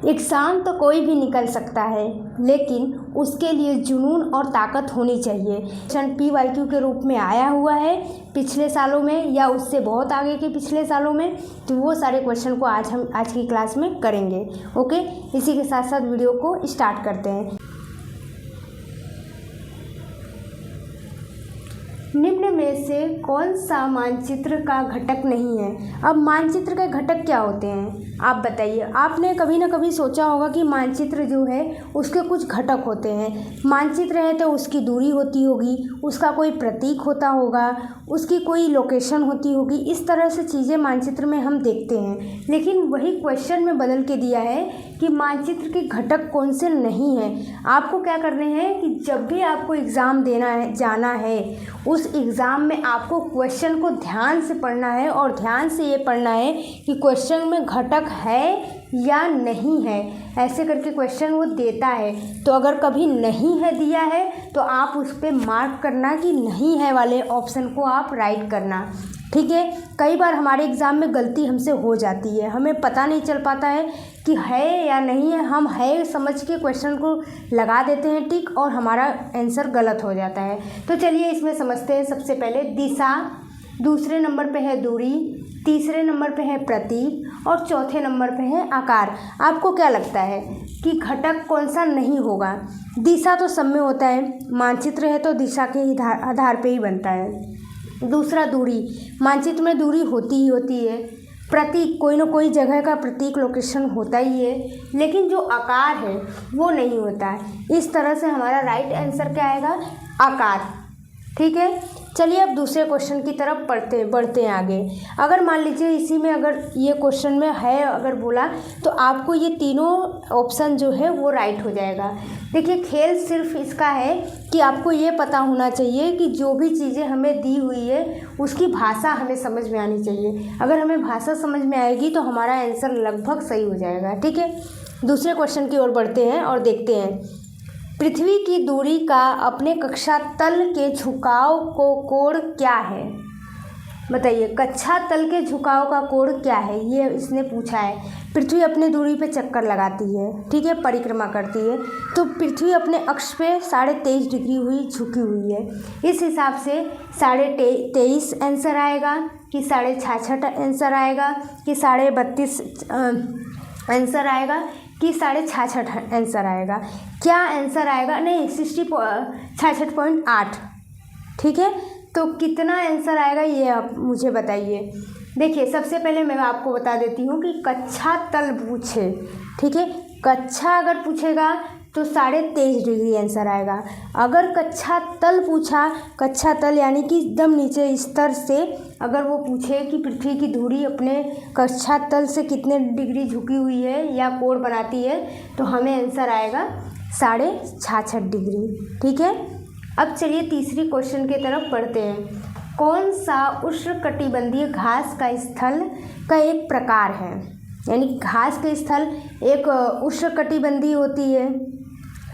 Exam तो कोई भी निकल सकता है, लेकिन उसके लिए जुनून और ताकत होनी चाहिए। क्वेश्चन PYQ के रूप में आया हुआ है पिछले सालों में या उससे बहुत आगे के पिछले सालों में, तो वो सारे क्वेश्चन को हम आज की क्लास में करेंगे। ओके, इसी के साथ साथ वीडियो को स्टार्ट करते हैं। निम्न में से कौन सा मानचित्र का घटक नहीं है? अब मानचित्र के घटक क्या होते हैं आप बताइए। आपने कभी ना कभी सोचा होगा कि मानचित्र जो है उसके कुछ घटक होते हैं। मानचित्र है तो उसकी दूरी होती होगी, उसका कोई प्रतीक होता होगा, उसकी कोई लोकेशन होती होगी, इस तरह से चीज़ें मानचित्र में हम देखते हैं। लेकिन वही क्वेश्चन में बदल के दिया है कि मानचित्र के घटक कौन से नहीं हैं। आपको क्या करने हैं कि जब भी आपको एग्ज़ाम देना है, जाना है, उस एग्ज़ाम में आपको क्वेश्चन को ध्यान से पढ़ना है और ध्यान से ये पढ़ना है कि क्वेश्चन में घटक है या नहीं है। ऐसे करके क्वेश्चन वो देता है, तो अगर कभी नहीं है दिया है तो आप उस पर मार्क करना कि नहीं है वाले ऑप्शन को आप राइट करना। ठीक है, कई बार हमारे एग्ज़ाम में गलती हमसे हो जाती है, हमें पता नहीं चल पाता है कि है या नहीं है। हम है समझ के क्वेश्चन को लगा देते हैं टिक और हमारा आंसर गलत हो जाता है। तो चलिए इसमें समझते हैं। सबसे पहले दिशा, दूसरे नंबर पे है दूरी, तीसरे नंबर पे है प्रतीक और चौथे नंबर पे है आकार। आपको क्या लगता है कि घटक कौन सा नहीं होगा? दिशा तो सब में होता है, मानचित्र है तो दिशा के आधार पे ही बनता है। दूसरा दूरी, मानचित्र में दूरी होती ही होती है। प्रतीक, कोई ना कोई जगह का प्रतीक लोकेशन होता ही है, लेकिन जो आकार है वो नहीं होता है। इस तरह से हमारा राइट आंसर क्या आएगा? आकार। ठीक है, चलिए अब दूसरे क्वेश्चन की तरफ बढ़ते हैं आगे। अगर मान लीजिए इसी में अगर ये क्वेश्चन में है अगर बोला तो आपको ये तीनों ऑप्शन जो है वो राइट हो जाएगा। देखिए, खेल सिर्फ इसका है कि आपको ये पता होना चाहिए कि जो भी चीज़ें हमें दी हुई है उसकी भाषा हमें समझ में आनी चाहिए। अगर हमें भाषा समझ में आएगी तो हमारा आंसर लगभग सही हो जाएगा। ठीक है, दूसरे क्वेश्चन की ओर बढ़ते हैं और देखते हैं। पृथ्वी की दूरी का अपने कक्षा तल के झुकाव को कोण क्या है? बताइए, कक्षा तल के झुकाव का कोण क्या है? ये इसने पूछा है। पृथ्वी अपने दूरी पे चक्कर लगाती है, ठीक है, परिक्रमा करती है, तो पृथ्वी अपने अक्ष पे 23.5 डिग्री हुई झुकी हुई है। इस हिसाब से 23.5 आंसर आएगा कि 66.5 आंसर आएगा कि 32.5 आंसर आएगा कि 66.5 आंसर आएगा? क्या आंसर आएगा? नहीं, 66.8। ठीक है, तो कितना आंसर आएगा ये आप मुझे बताइए। देखिए, सबसे पहले मैं आपको बता देती हूँ कि कक्षा तल पूछे, ठीक है, कक्षा अगर पूछेगा तो 23.5 डिग्री आंसर आएगा। अगर कक्षा तल पूछा, कक्षा तल यानी कि एकदम नीचे स्तर से अगर वो पूछे कि पृथ्वी की धुरी अपने कक्षा तल से कितने डिग्री झुकी हुई है या कोण बनाती है, तो हमें आंसर आएगा 66.5 डिग्री। ठीक है, अब चलिए तीसरी क्वेश्चन की तरफ बढ़ते हैं। कौन सा उष्णकटिबंधीय घास का स्थल का एक प्रकार है? यानी घास के स्थल एक उष्णकटिबंधीय होती है,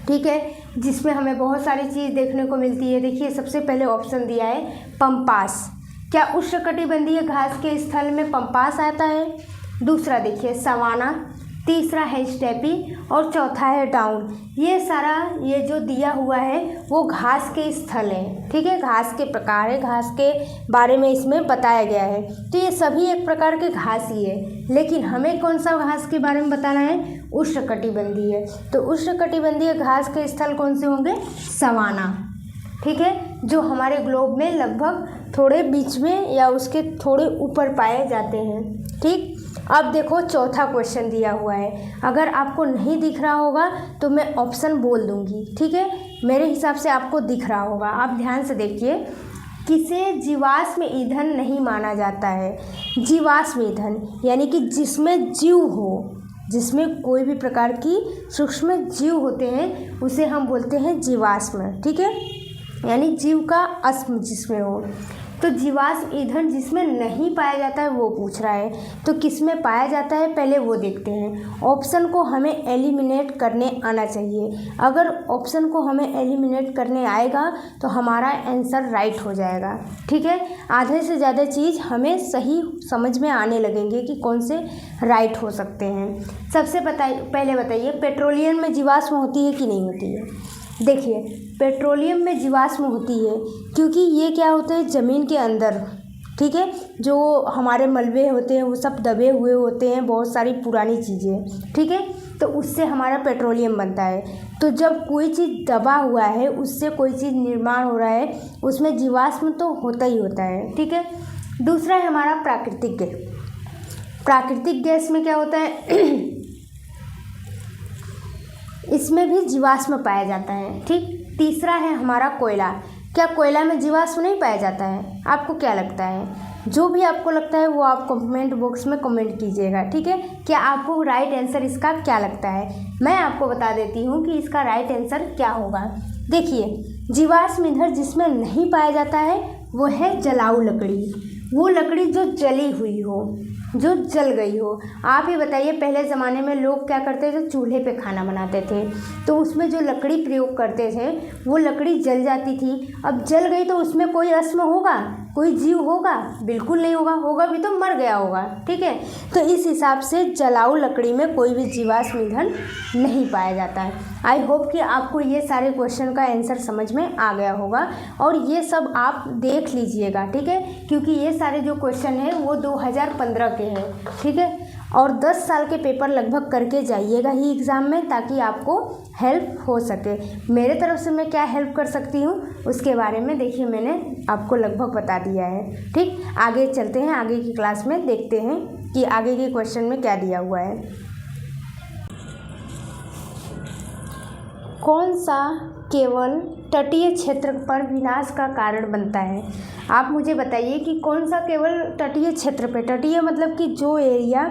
ठीक है, जिसमें हमें बहुत सारी चीज़ देखने को मिलती है। देखिए, सबसे पहले ऑप्शन दिया है पंपास। क्या उष्णकटिबंधीय घास के स्थल में पंपास आता है? दूसरा देखिए सवाना, तीसरा है स्टेपी और चौथा है डाउन। ये सारा ये जो दिया हुआ है वो घास के स्थल है, ठीक है, घास के प्रकार है, घास के बारे में इसमें बताया गया है। तो ये सभी एक प्रकार के घास ही है, लेकिन हमें कौन सा घास के बारे में बताना है? उष्णकटिबंधीय। तो उष्णकटिबंधीय घास के स्थल कौन से होंगे? सवाना, ठीक है, जो हमारे ग्लोब में लगभग थोड़े बीच में या उसके थोड़े ऊपर पाए जाते हैं। ठीक, अब देखो चौथा क्वेश्चन दिया हुआ है। अगर आपको नहीं दिख रहा होगा तो मैं ऑप्शन बोल दूंगी, ठीक है, मेरे हिसाब से आपको दिख रहा होगा। आप ध्यान से देखिए। किसे जीवाश्म ईंधन नहीं माना जाता है? जीवाश्म ईंधन यानी कि जिसमें जीव हो, जिसमें कोई भी प्रकार की सूक्ष्म जीव होते हैं उसे हम बोलते हैं जीवाश्म, ठीक है, यानी जीव का अस्म जिसमें हो। तो जीवाश्म ईंधन जिसमें नहीं पाया जाता है वो पूछ रहा है, तो किस में पाया जाता है पहले वो देखते हैं। ऑप्शन को हमें एलिमिनेट करने आना चाहिए। अगर ऑप्शन को हमें एलिमिनेट करने आएगा तो हमारा आंसर राइट हो जाएगा। ठीक है, आधे से ज़्यादा चीज़ हमें सही समझ में आने लगेंगे कि कौन से राइट हो सकते हैं। सबसे पहले बताइए, पेट्रोलियम में जीवाश्म होती है कि नहीं होती है? देखिए, पेट्रोलियम में जीवाश्म होती है क्योंकि ये क्या होता है, ज़मीन के अंदर, ठीक है, जो हमारे मलबे होते हैं वो सब दबे हुए होते हैं, बहुत सारी पुरानी चीज़ें, ठीक है, तो उससे हमारा पेट्रोलियम बनता है। तो जब कोई चीज़ दबा हुआ है, उससे कोई चीज़ निर्माण हो रहा है, उसमें जीवाश्म तो होता ही होता है। ठीक है, दूसरा है हमारा प्राकृतिक गैस। प्राकृतिक गैस में क्या होता है इसमें भी जीवाश्म पाया जाता है। ठीक, तीसरा है हमारा कोयला। क्या कोयला में जीवाश्म नहीं पाया जाता है? आपको क्या लगता है? जो भी आपको लगता है वो आप कमेंट बॉक्स में कमेंट कीजिएगा। ठीक है, क्या आपको राइट आंसर इसका क्या लगता है? मैं आपको बता देती हूँ कि इसका राइट आंसर क्या होगा। देखिए, जीवाश्म ईंधन जिसमें नहीं पाया जाता है वो है जलाऊ लकड़ी। वो लकड़ी जो जली हुई हो, जो जल गई हो। आप ही बताइए, पहले ज़माने में लोग क्या करते थे, चूल्हे पे खाना बनाते थे, तो उसमें जो लकड़ी प्रयोग करते थे वो लकड़ी जल जाती थी। अब जल गई तो उसमें कोई अस्म होगा, कोई जीव होगा? बिल्कुल नहीं होगा, होगा भी तो मर गया होगा। ठीक है, तो इस हिसाब से जलाऊ लकड़ी में कोई भी जीवाश्म ईंधन नहीं पाया जाता है। आई होप कि आपको ये सारे क्वेश्चन का आंसर समझ में आ गया होगा और ये सब आप देख लीजिएगा। ठीक है, क्योंकि ये सारे जो क्वेश्चन हैं वो 2015 के हैं। ठीक है, और 10 साल के पेपर लगभग करके जाइएगा ही एग्ज़ाम में, ताकि आपको हेल्प हो सके। मेरे तरफ से मैं क्या हेल्प कर सकती हूँ उसके बारे में देखिए मैंने आपको लगभग बता दिया है। ठीक, आगे चलते हैं, आगे की क्लास में देखते हैं कि आगे के क्वेश्चन में क्या दिया हुआ है। कौन सा केवल तटीय क्षेत्र पर विनाश का कारण बनता है? आप मुझे बताइए कि कौन सा केवल तटीय क्षेत्र पे, तटीय मतलब कि जो एरिया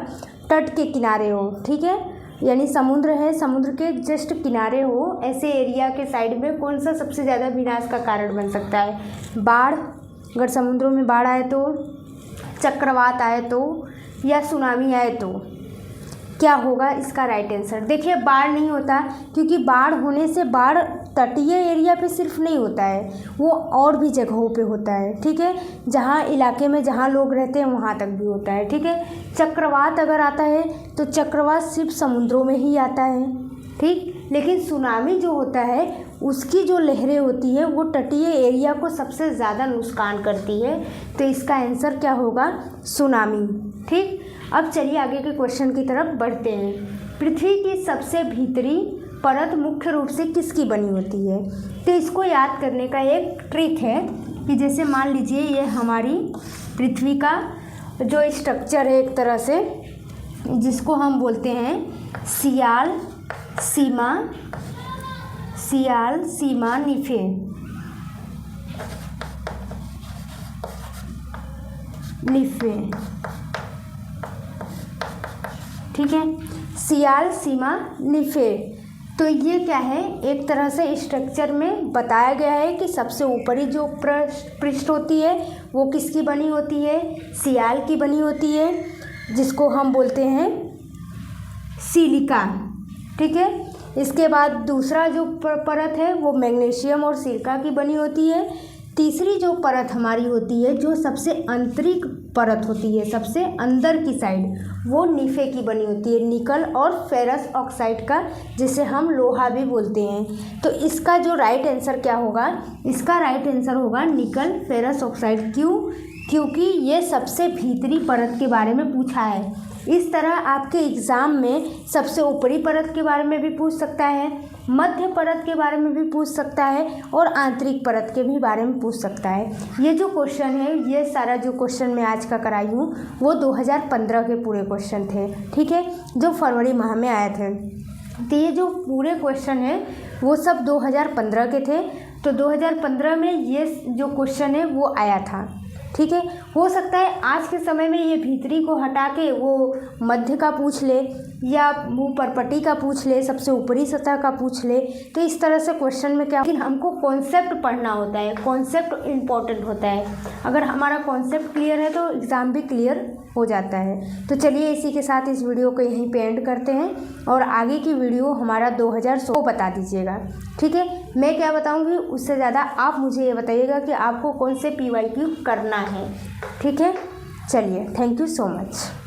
तट के किनारे हो, ठीक है, यानी समुद्र है, समुद्र के जस्ट किनारे हो, ऐसे एरिया के साइड में कौन सा सबसे ज़्यादा विनाश का कारण बन सकता है? बाढ़, अगर समुद्रों में बाढ़ आए तो, चक्रवात आए तो, या सुनामी आए तो क्या होगा इसका राइट आंसर? देखिए, बाढ़ नहीं होता, क्योंकि बाढ़ होने से बाढ़ तटीय एरिया पे सिर्फ नहीं होता है, वो और भी जगहों पे होता है। ठीक है, जहाँ इलाके में जहाँ लोग रहते हैं वहाँ तक भी होता है। ठीक है, चक्रवात अगर आता है तो चक्रवात सिर्फ समुद्रों में ही आता है। ठीक, लेकिन सुनामी जो होता है उसकी जो लहरें होती है वो तटीय एरिया को सबसे ज़्यादा नुकसान करती है। तो इसका आंसर क्या होगा? सुनामी। ठीक, अब चलिए आगे के क्वेश्चन की तरफ बढ़ते हैं। पृथ्वी की सबसे भीतरी परत मुख्य रूप से किसकी बनी होती है? तो इसको याद करने का एक ट्रिक है कि जैसे मान लीजिए ये हमारी पृथ्वी का जो स्ट्रक्चर है एक तरह से, जिसको हम बोलते हैं सियाल, सीमा, निफे। ठीक है, सियाल, सीमा, निफे। तो ये क्या है, एक तरह से स्ट्रक्चर में बताया गया है कि सबसे ऊपरी जो पृष्ठ होती है वो किसकी बनी होती है? सियाल की बनी होती है, जिसको हम बोलते हैं सिलिका। ठीक है, इसके बाद दूसरा जो परत है वो मैग्नीशियम और सिलिका की बनी होती है। तीसरी जो परत हमारी होती है, जो सबसे आंतरिक परत होती है, सबसे अंदर की साइड, वो निफे की बनी होती है, निकल और फेरस ऑक्साइड का, जिसे हम लोहा भी बोलते हैं। तो इसका जो राइट आंसर क्या होगा? इसका राइट आंसर होगा निकल फेरस ऑक्साइड। क्यों? क्योंकि ये सबसे भीतरी परत के बारे में पूछा है। इस तरह आपके एग्ज़ाम में सबसे ऊपरी परत के बारे में भी पूछ सकता है, मध्य परत के बारे में भी पूछ सकता है और आंतरिक परत के भी बारे में पूछ सकता है। ये जो क्वेश्चन है, ये सारा जो क्वेश्चन मैं आज का कराई हूँ वो 2015 के पूरे क्वेश्चन थे। ठीक है, जो फरवरी माह में आए थे। तो ये जो पूरे क्वेश्चन है वो सब 2015 के थे। तो 2015 में ये जो क्वेश्चन है वो आया था। ठीक है। हो सकता है आज के समय में ये भीतरी को हटा के वो मध्य का पूछ ले या वो परपटी का पूछ ले, सबसे ऊपरी सतह का पूछ ले। तो इस तरह से क्वेश्चन में क्या, लेकिन हमको कॉन्सेप्ट पढ़ना होता है, कॉन्सेप्ट इम्पोर्टेंट होता है। अगर हमारा कॉन्सेप्ट क्लियर है तो एग्ज़ाम भी क्लियर हो जाता है। तो चलिए इसी के साथ इस वीडियो को यहीं पे एंड करते हैं और आगे की वीडियो हमारा 2016 बता दीजिएगा, ठीक है। मैं क्या बताऊंगी उससे ज़्यादा आप मुझे ये बताइएगा कि आपको कौन से PYQ करना है, ठीक है। चलिए, थैंक यू सो मच।